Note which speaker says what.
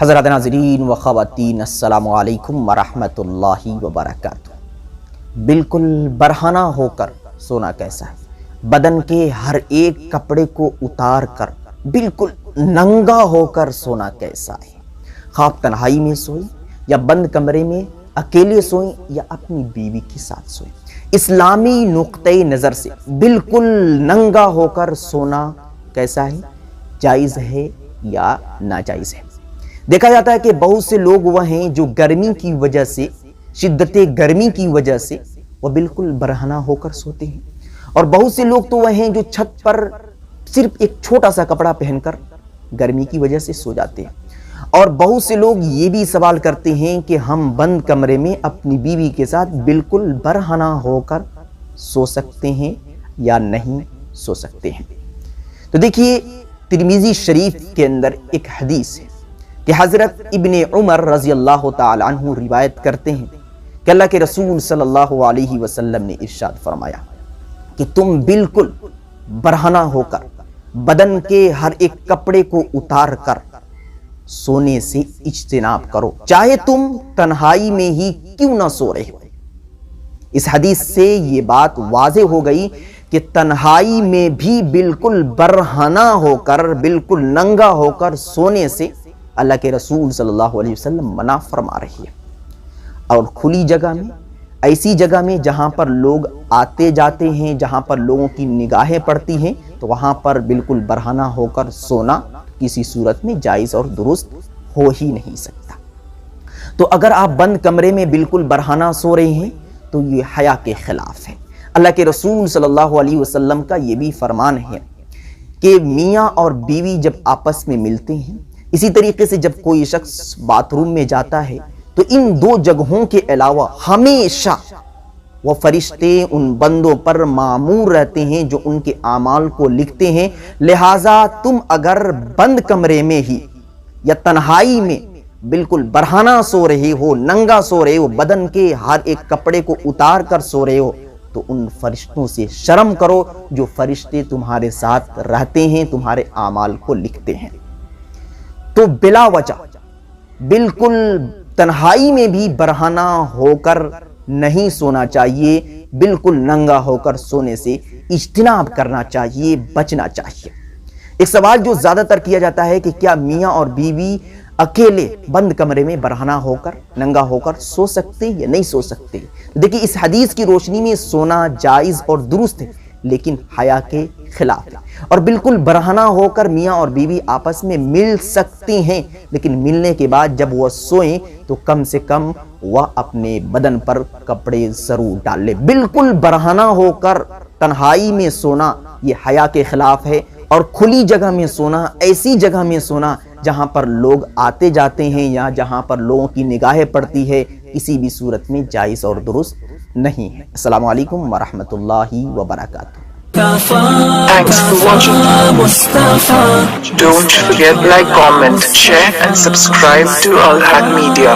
Speaker 1: حضرات ناظرین و خواتین، السلام علیکم ورحمۃ اللہ وبرکاتہ۔ بالکل برہنہ ہو کر سونا کیسا ہے؟ بدن کے ہر ایک کپڑے کو اتار کر بالکل ننگا ہو کر سونا کیسا ہے؟ خواب تنہائی میں سوئیں یا بند کمرے میں اکیلے سوئیں یا اپنی بیوی کے ساتھ سوئیں، اسلامی نقطۂ نظر سے بالکل ننگا ہو کر سونا کیسا ہے؟ جائز ہے یا ناجائز ہے؟ دیکھا جاتا ہے کہ بہت سے لوگ وہ ہیں جو گرمی کی وجہ سے، شدت گرمی کی وجہ سے وہ بالکل برہنہ ہو کر سوتے ہیں، اور بہت سے لوگ تو وہ ہیں جو چھت پر صرف ایک چھوٹا سا کپڑا پہن کر گرمی کی وجہ سے سو جاتے ہیں، اور بہت سے لوگ یہ بھی سوال کرتے ہیں کہ ہم بند کمرے میں اپنی بیوی کے ساتھ بالکل برہنہ ہو کر سو سکتے ہیں یا نہیں سو سکتے ہیں؟ تو دیکھیے، ترمذی شریف کے اندر ایک حدیث ہے کہ حضرت ابن عمر رضی اللہ تعالی عنہ روایت کرتے ہیں کہ اللہ کے رسول صلی اللہ علیہ وسلم نے ارشاد فرمایا کہ تم بالکل برہنہ ہو کر بدن کے ہر ایک کپڑے کو اتار کر سونے سے اجتناب کرو، چاہے تم تنہائی میں ہی کیوں نہ سو رہے ہو۔ اس حدیث سے یہ بات واضح ہو گئی کہ تنہائی میں بھی بالکل برہنہ ہو کر، بالکل ننگا ہو کر سونے سے اللہ کے رسول صلی اللہ علیہ وسلم منع فرما رہی ہے۔ اور کھلی جگہ میں، ایسی جگہ میں جہاں پر لوگ آتے جاتے ہیں، جہاں پر لوگوں کی نگاہیں پڑتی ہیں، تو وہاں پر بالکل برہنہ ہو کر سونا کسی صورت میں جائز اور درست ہو ہی نہیں سکتا۔ تو اگر آپ بند کمرے میں بالکل برہنہ سو رہے ہیں تو یہ حیا کے خلاف ہے۔ اللہ کے رسول صلی اللہ علیہ وسلم کا یہ بھی فرمان ہے کہ میاں اور بیوی جب آپس میں ملتے ہیں، اسی طریقے سے جب کوئی شخص باتھ روم میں جاتا ہے، تو ان دو جگہوں کے علاوہ ہمیشہ وہ فرشتے ان بندوں پر مامور رہتے ہیں جو ان کے اعمال کو لکھتے ہیں۔ لہٰذا تم اگر بند کمرے میں ہی یا تنہائی میں بالکل برہنہ سو رہے ہو، ننگا سو رہے ہو، بدن کے ہر ایک کپڑے کو اتار کر سو رہے ہو، تو ان فرشتوں سے شرم کرو جو فرشتے تمہارے ساتھ رہتے ہیں، تمہارے اعمال کو لکھتے ہیں۔ تو بلا وجہ بالکل تنہائی میں بھی برہنہ ہو کر نہیں سونا چاہیے، بالکل ننگا ہو کر سونے سے اجتناب کرنا چاہیے، بچنا چاہیے۔ ایک سوال جو زیادہ تر کیا جاتا ہے کہ کیا میاں اور بیوی اکیلے بند کمرے میں برہنہ ہو کر، ننگا ہو کر سو سکتے یا نہیں سو سکتے؟ دیکھیے، اس حدیث کی روشنی میں سونا جائز اور درست ہے، لیکن حیا کے خلاف ہے۔ اور بالکل برہنہ ہو کر میاں اور بیوی آپس میں مل سکتے ہیں، لیکن ملنے کے بعد جب وہ سوئیں تو کم سے کم وہ اپنے بدن پر کپڑے ضرور ڈال لیں۔ بالکل برہنہ ہو کر تنہائی میں سونا یہ حیا کے خلاف ہے، اور کھلی جگہ میں سونا، ایسی جگہ میں سونا جہاں پر لوگ آتے جاتے ہیں یا جہاں پر لوگوں کی نگاہیں پڑتی ہے، کسی بھی صورت میں جائز اور درست نہیں ہے۔ السلام علیکم ورحمۃ اللہ وبرکاتہ۔
Speaker 2: Thanks for watching. Don't forget like, comment, share and subscribe to Al Haq Media.